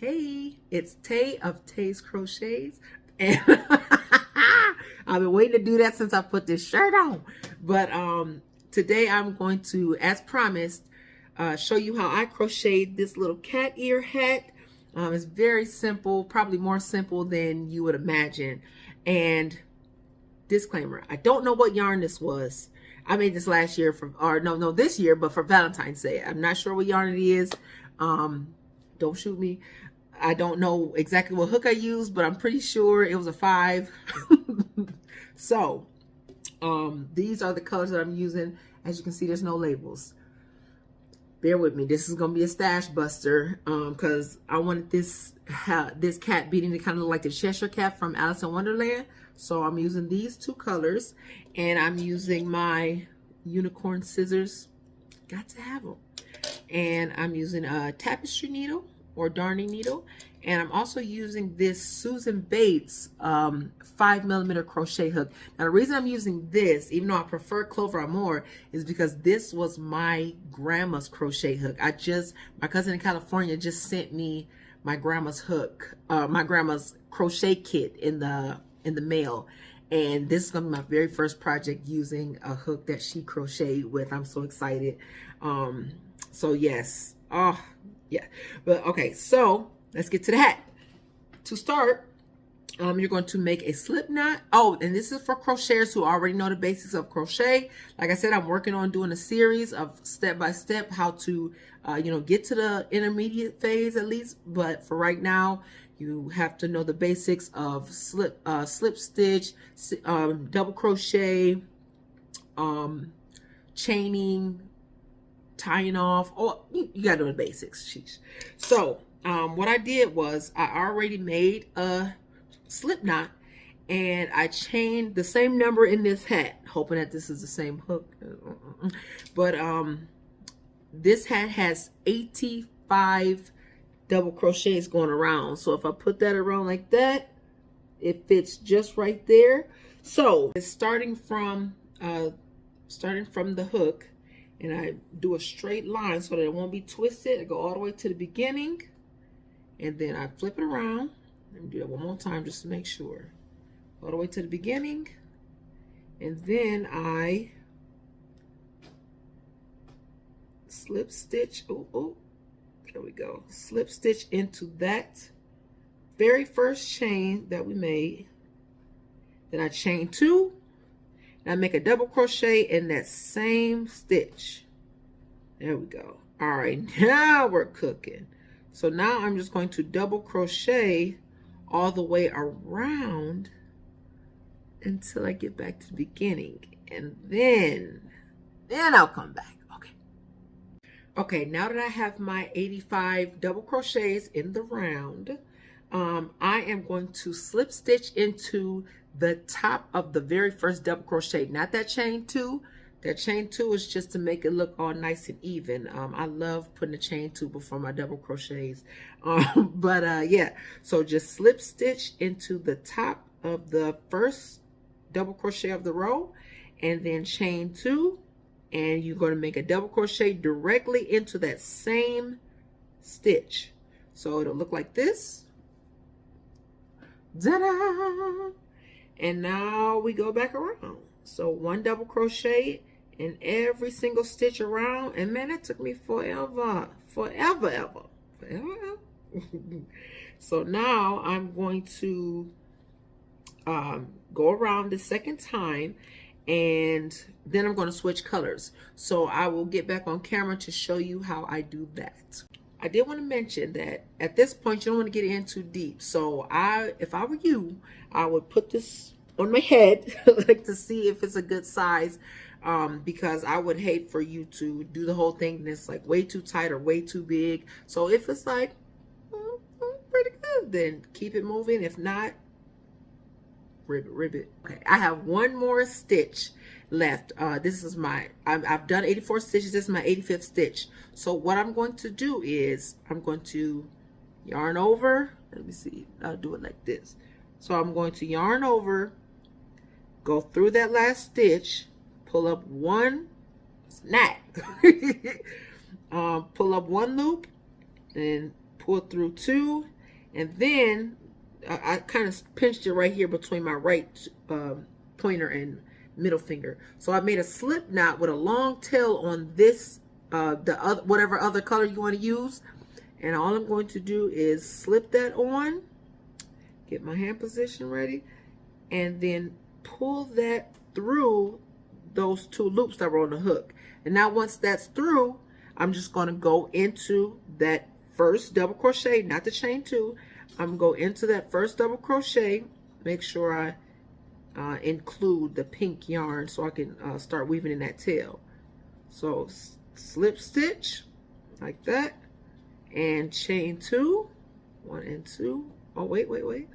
Hey, it's Tay of Tay's Crochets, and I've been waiting to do that since I put this shirt on. But today I'm going to, as promised, show you how I crocheted this little cat ear hat. It's very simple, probably more simple than you would imagine. And disclaimer, I don't know what yarn this was. I made this last year this year, but for Valentine's Day. I'm not sure what yarn it is. Don't shoot me. I don't know exactly what hook I used, but I'm pretty sure it was a 5. So, these are the colors that I'm using. As you can see, there's no labels. Bear with me. This is going to be a stash buster because I wanted this cat Beanie to kind of look like the Cheshire Cat from Alice in Wonderland. So I'm using these 2 colors, and I'm using my unicorn scissors. Got to have them. And I'm using a tapestry needle or darning needle, and I'm also using this Susan Bates 5mm crochet hook. Now the reason I'm using this, even though I prefer Clover more, is because this was my grandma's crochet hook. My cousin in California just sent me my grandma's hook, my grandma's crochet kit in the mail, and this is gonna be my very first project using a hook that she crocheted with. I'm so excited. So yes, oh yeah, but okay, so let's get to the hat. To start, you're going to make a slip knot. Oh, and this is for crocheters who already know the basics of crochet. Like I said, I'm working on doing a series of step-by-step how to get to the intermediate phase at least, but for right now you have to know the basics of slip stitch, double crochet, chaining, tying off. Oh, you gotta know the basics. Sheesh. So what I did was I already made a slip knot, and I chained the same number in this hat, hoping that this is the same hook. But this hat has 85 double crochets going around. So if I put that around like that, it fits just right there. So it's starting from the hook, and I do a straight line so that it won't be twisted. I go all the way to the beginning, and then I flip it around. Let me do that one more time just to make sure. All the way to the beginning, and then I slip stitch. Oh, there we go. Slip stitch into that very first chain that we made. Then I chain 2. And I make a double crochet in that same stitch. There we go. All right, now we're cooking. So now I'm just going to double crochet all the way around until I get back to the beginning, and then I'll come back. Okay, now that I have my 85 double crochets in the round, I am going to slip stitch into the top of the very first double crochet, not that chain 2. That chain 2 is just to make it look all nice and even. I love putting a chain 2 before my double crochets. Yeah, so just slip stitch into the top of the first double crochet of the row, and then chain 2, and you're going to make a double crochet directly into that same stitch. So it'll look like this. Ta-da! And now we go back around. So 1 double crochet in every single stitch around, and man, it took me forever. So now I'm going to go around the second time, and then I'm going to switch colors. So I will get back on camera to show you how I do that. I did want to mention that at this point you don't want to get in too deep. So if I were you, I would put this on my head like to see if it's a good size, because I would hate for you to do the whole thing and it's like way too tight or way too big. So if it's like pretty good, then keep it moving. If not, ribbit. Okay, I have 1 more stitch left. This is I've done 84 stitches. This is my 85th stitch. So what I'm going to do is I'm going to yarn over. Let me see, I'll do it like this. So I'm going to yarn over, go through that last stitch, pull up 1 snap, pull up 1 loop, and pull through 2, and then I kind of pinched it right here between my right pointer and middle finger. So I made a slip knot with a long tail on this, whatever other color you want to use. And all I'm going to do is slip that on, get my hand position ready, and then pull that through those 2 loops that were on the hook. And now once that's through, I'm just going to go into that first double crochet, not the chain 2. I'm going to go into that first double crochet, make sure I include the pink yarn so I can start weaving in that tail. So slip stitch like that, and chain 2, 1 and 2. Oh, wait,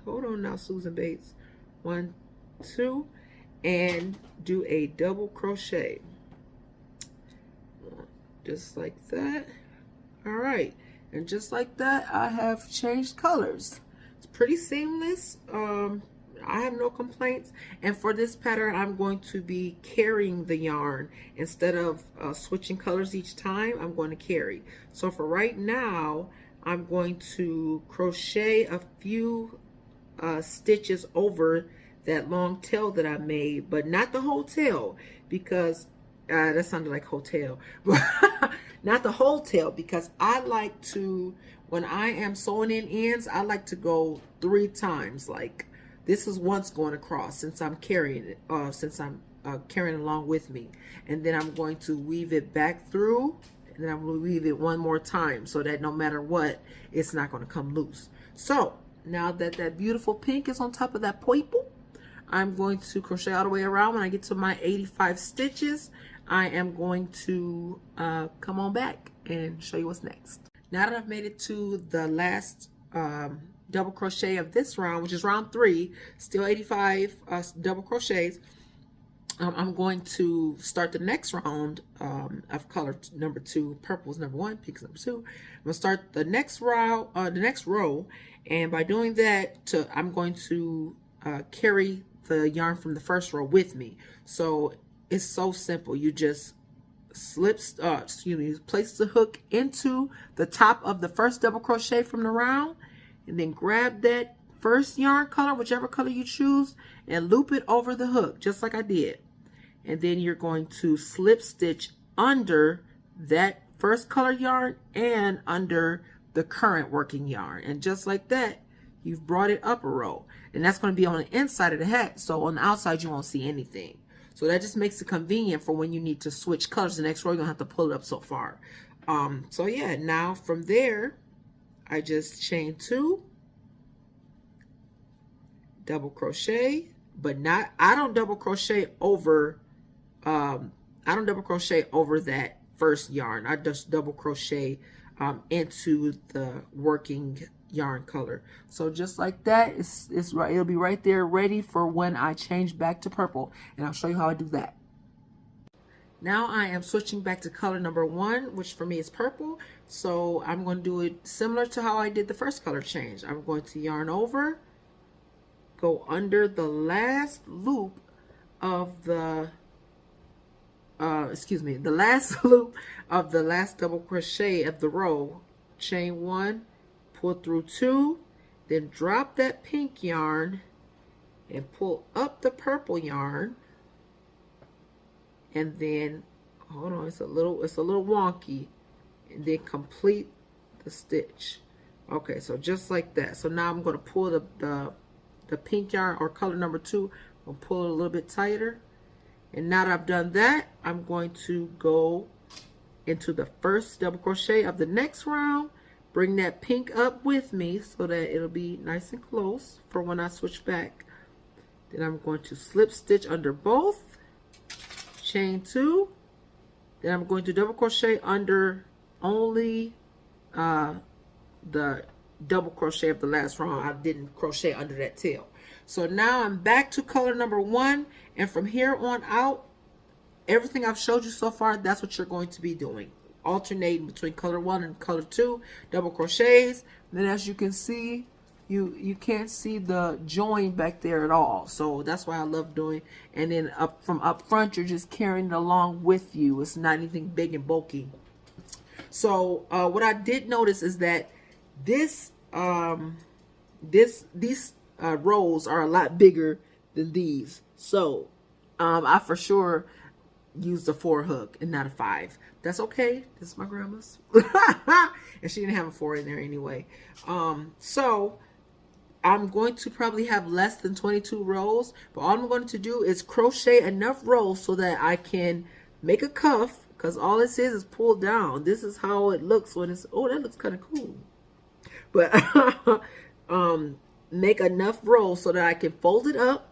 hold on now, Susan Bates. 1, 2, and do a double crochet just like that. All right, and just like that, I have changed colors. It's pretty seamless. I have no complaints. And for this pattern, I'm going to be carrying the yarn instead of switching colors each time. I'm going to carry. So for right now, I'm going to crochet a few stitches over that long tail that I made, but not the whole tail, because that sounded like hotel. Not the whole tail, because I like to, when I am sewing in ends, I like to go 3 times. Like this is once going across, since I'm carrying it, carrying along with me, and then I'm going to weave it back through, and then I'm going to weave it 1 more time, so that no matter what, it's not going to come loose. So now that that beautiful pink is on top of that purple, I'm going to crochet all the way around. When I get to my 85 stitches, I am going to come on back and show you what's next. Now that I've made it to the last double crochet of this round, which is round 3, still 85 double crochets, I'm going to start the next round of color number 2. Purple is number 1, pink is number 2. I'm going to start the next row, and by doing that, I'm going to carry the yarn from the first row with me. So it's so simple. You just place the hook into the top of the first double crochet from the round, and then grab that first yarn color, whichever color you choose, and loop it over the hook, just like I did. And then you're going to slip stitch under that first color yarn and under the current working yarn. And just like that, you've brought it up a row. And that's going to be on the inside of the hat, so on the outside you won't see anything. So that just makes it convenient for when you need to switch colors the next row. You don't have to pull it up so far. So yeah, now from there, I just chain 2, double crochet, but not, I don't double crochet over that first yarn. I just double crochet into the working yarn color. So just like that, it's right, it'll be right there ready for when I change back to purple, and I'll show you how I do that. Now I am switching back to color number 1, which for me is purple. So I'm going to do it similar to how I did the first color change. I'm going to yarn over, go under the last loop of the the last loop of the last double crochet of the row, chain 1, pull through 2, then drop that pink yarn and pull up the purple yarn, and then hold on, it's a little wonky, and then complete the stitch. Okay, so just like that. So now I'm going to pull the pink yarn, or color number 2, I'll pull it a little bit tighter. And now that I've done that, I'm going to go into the first double crochet of the next round, bring that pink up with me so that it'll be nice and close for when I switch back. Then I'm going to slip stitch under both, chain 2, then I'm going to double crochet under only the double crochet of the last round. I didn't crochet under that tail. So now I'm back to color number 1, and from here on out, everything I've showed you so far, that's what you're going to be doing. Alternating between color 1 and color 2, double crochets. And then as you can see, you can't see the join back there at all. So that's why I love doing. And then from up front, you're just carrying it along with you. It's not anything big and bulky. So what I did notice is that This these rows are a lot bigger than these, so I for sure used a 4 hook and not a 5. That's okay. This is my grandma's. And she didn't have a 4 in there anyway. So I'm going to probably have less than 22 rows, but all I'm going to do is crochet enough rows so that I can make a cuff, because all this is pulled down. This is how it looks when it's, oh, that looks kind of cool. But make enough rows so that I can fold it up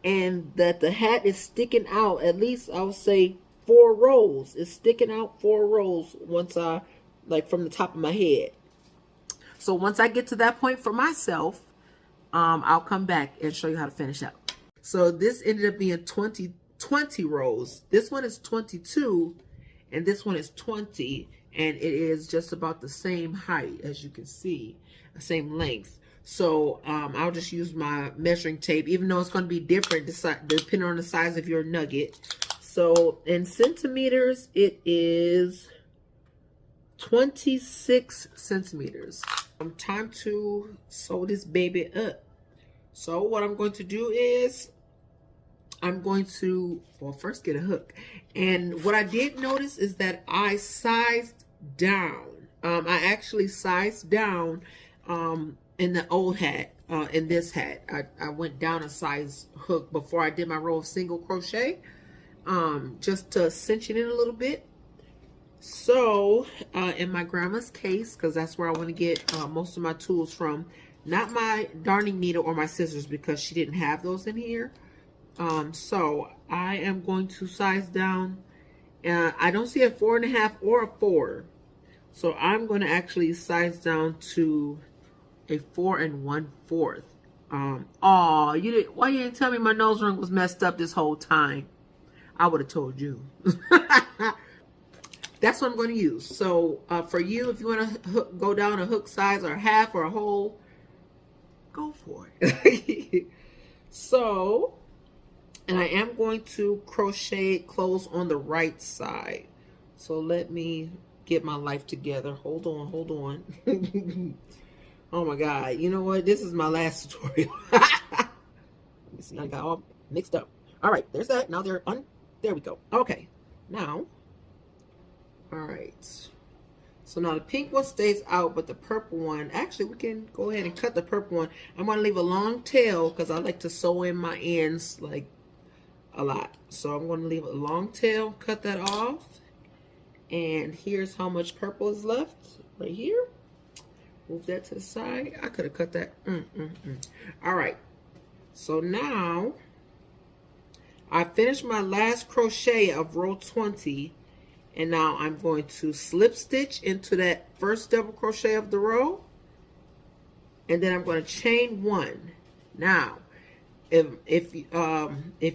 and that the hat is sticking out. At least I would say 4 rows. It's sticking out 4 rows once I, like, from the top of my head. So once I get to that point for myself, I'll come back and show you how to finish up. So this ended up being 20 rows. This one is 22 and this one is 20, and it is just about the same height, as you can see, the same length. So I'll just use my measuring tape, even though it's going to be different depending on the size of your nugget. So in centimeters, it is 26 centimeters. Time to sew this baby up. So what I'm going to do is I'm going to, well, first get a hook. And what I did notice is that I sized down. I actually sized down in the old hat, in this hat. I went down a size hook before I did my row of single crochet, just to cinch it in a little bit. So in my grandma's case, because that's where I want to get most of my tools from, not my darning needle or my scissors, because she didn't have those in here. So I am going to size down. I don't see a 4.5 or a 4, so I'm going to actually size down to a 4 1/4. Oh, you didn't. Why you didn't tell me my nose ring was messed up this whole time? I would have told you. That's what I'm going to use. So for you, if you want to go down a hook size or a half or a whole, go for it. So, and I am going to crochet close on the right side. So let me get my life together. Hold on, hold on. Oh my God. You know what? This is my last tutorial. See, I got all mixed up. All right, there's that. Now they're on. There we go. Okay. Now, all right. So now the pink one stays out, but the purple one, actually we can go ahead and cut the purple one. I'm going to leave a long tail because I like to sew in my ends like a lot. So I'm going to leave a long tail, cut that off. And here's how much purple is left right here. Move that to the side. I could have cut that. All right. So now I finished my last crochet of row 20. And now I'm going to slip stitch into that first double crochet of the row. And then I'm going to chain 1. Now, if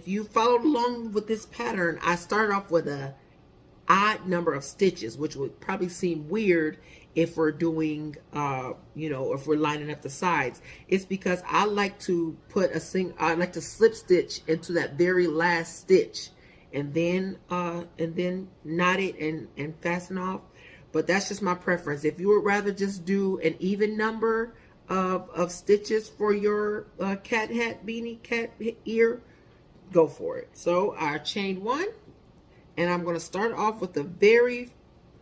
you followed along with this pattern, I started off with a odd number of stitches, which would probably seem weird if we're doing, you know, if we're lining up the sides. It's because I like to put I like to slip stitch into that very last stitch, and then knot it and fasten off. But that's just my preference. If you would rather just do an even number of stitches for your cat hat, beanie, cat ear, go for it. So I chained 1, and I'm going to start off with the very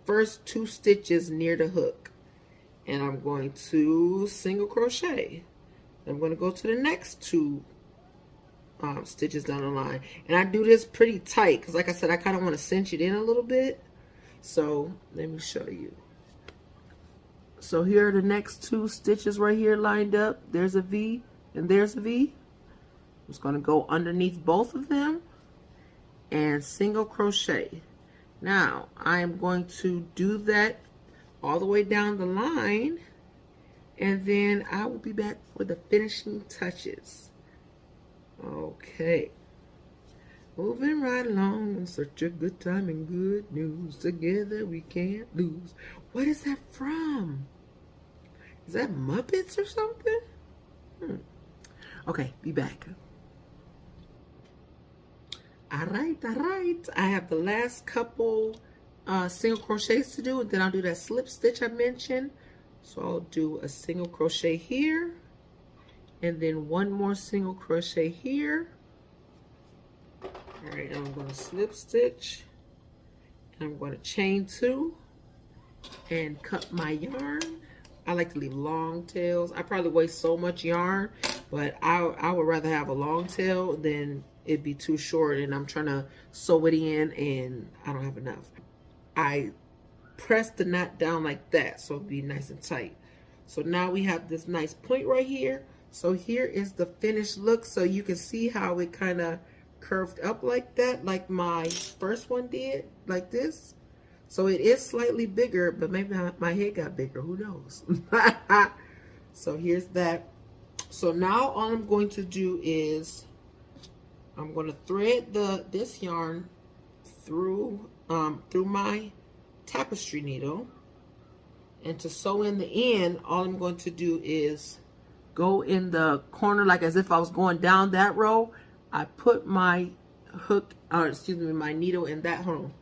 first 2 stitches near the hook, and I'm going to single crochet. I'm going to go to the next 2 stitches down the line, and I do this pretty tight because, like I said, I kind of want to cinch it in a little bit. So let me show you. So here are the next 2 stitches right here lined up. There's a V and there's a V. I'm just going to go underneath both of them and single crochet. Now I am going to do that all the way down the line, and then I will be back for the finishing touches. Okay, moving right along on such a good time and good news. Together we can't lose. What is that from? Is that Muppets or something? Okay, be back. All right. I have the last couple single crochets to do, and then I'll do that slip stitch I mentioned. So I'll do a single crochet here, and then one more single crochet here. All right, I'm going to slip stitch, and I'm going to chain 2 and cut my yarn. I like to leave long tails. I probably waste so much yarn, but I would rather have a long tail than it'd be too short and I'm trying to sew it in and I don't have enough. I press the knot down like that so it'll be nice and tight. So now we have this nice point right here. So here is the finished look. So you can see how it kind of curved up like that, like my first one did, like this. So it is slightly bigger, but maybe my head got bigger, who knows. So here's that. So now all I'm going to do is I'm going to thread this yarn through my tapestry needle, and to sew in the end, all I'm going to do is go in the corner like as if I was going down that row. I put my hook, or excuse me, my needle in that hole.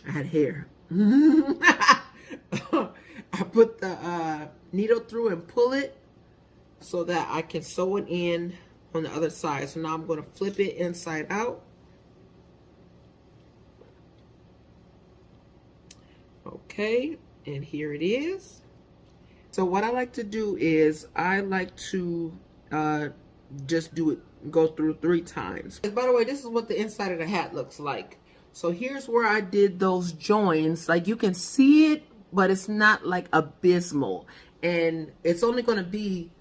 I had hair. I put the needle through and pull it so that I can sew it in on the other side. So now I'm going to flip it inside out. Okay, and here it is. So what I like to do is I like to just do it, go through 3 times. And by the way, this is what the inside of the hat looks like. So here's where I did those joins. Like you can see it, but it's not like abysmal. And it's only going to be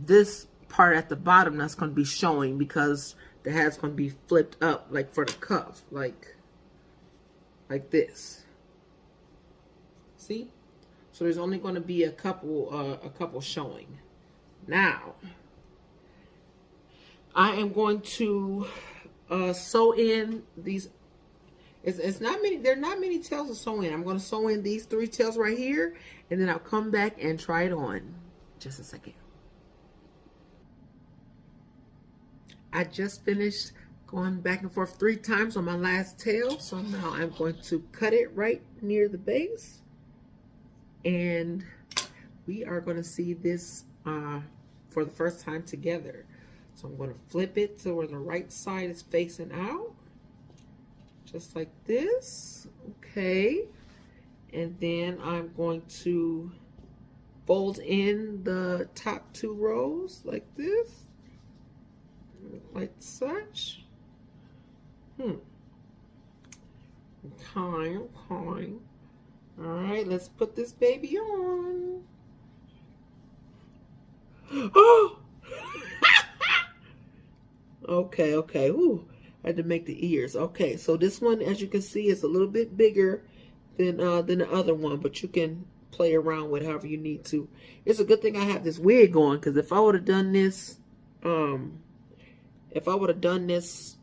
this part at the bottom that's going to be showing because the hat's going to be flipped up like for the cuff, like this. See? So there's only going to be a couple showing. Now, I am going to sew in these. It's not many. There are not many tails to sew in. I'm going to sew in these 3 tails right here, and then I'll come back and try it on. Just a second. I just finished going back and forth 3 times on my last tail, so now I'm going to cut it right near the base, and we are going to see this for the first time together. So I'm going to flip it to where the right side is facing out. Just like this, okay, and then I'm going to fold in the top 2 rows like this, like such. Okay. All right, let's put this baby on. Oh! Okay. Ooh. I had to make the ears. Okay, so this one, as you can see, is a little bit bigger than the other one, but you can play around with however you need to. It's a good thing I have this wig on, because if I would have done this,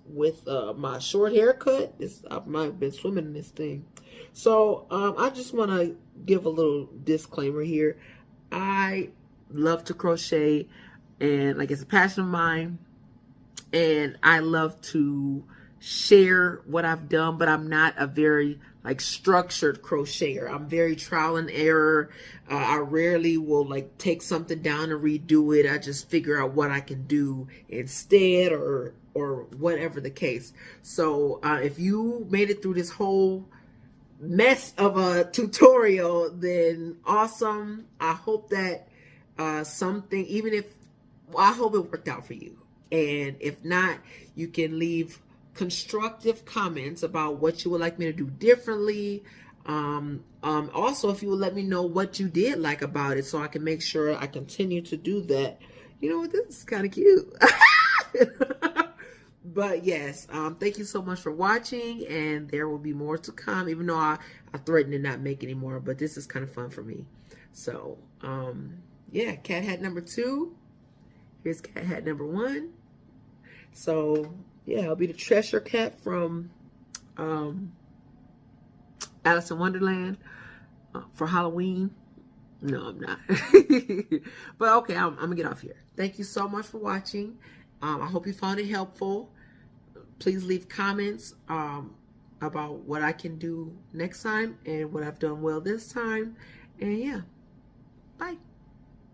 with my short haircut, I might have been swimming in this thing. So I just want to give a little disclaimer here. I love to crochet, and like it's a passion of mine. And I love to share what I've done, but I'm not a very like structured crocheter. I'm very trial and error. I rarely will like take something down and redo it. I just figure out what I can do instead, or whatever the case. So if you made it through this whole mess of a tutorial, then awesome. I hope that something, even if, well, I hope it worked out for you. And if not, you can leave constructive comments about what you would like me to do differently. Also, if you would let me know what you did like about it, so I can make sure I continue to do that. You know what, this is kind of cute. But yes, thank you so much for watching, and there will be more to come, even though I threatened to not make any more, but this is kind of fun for me. So yeah, cat hat number 2. Here's cat hat number 1. So yeah, I'll be the Treasure Cat from Alice in Wonderland for Halloween. No, I'm not. But okay, I'm gonna get off here. Thank you so much for watching. I hope you found it helpful. Please leave comments. about what I can do next time and what I've done well this time. And yeah, bye.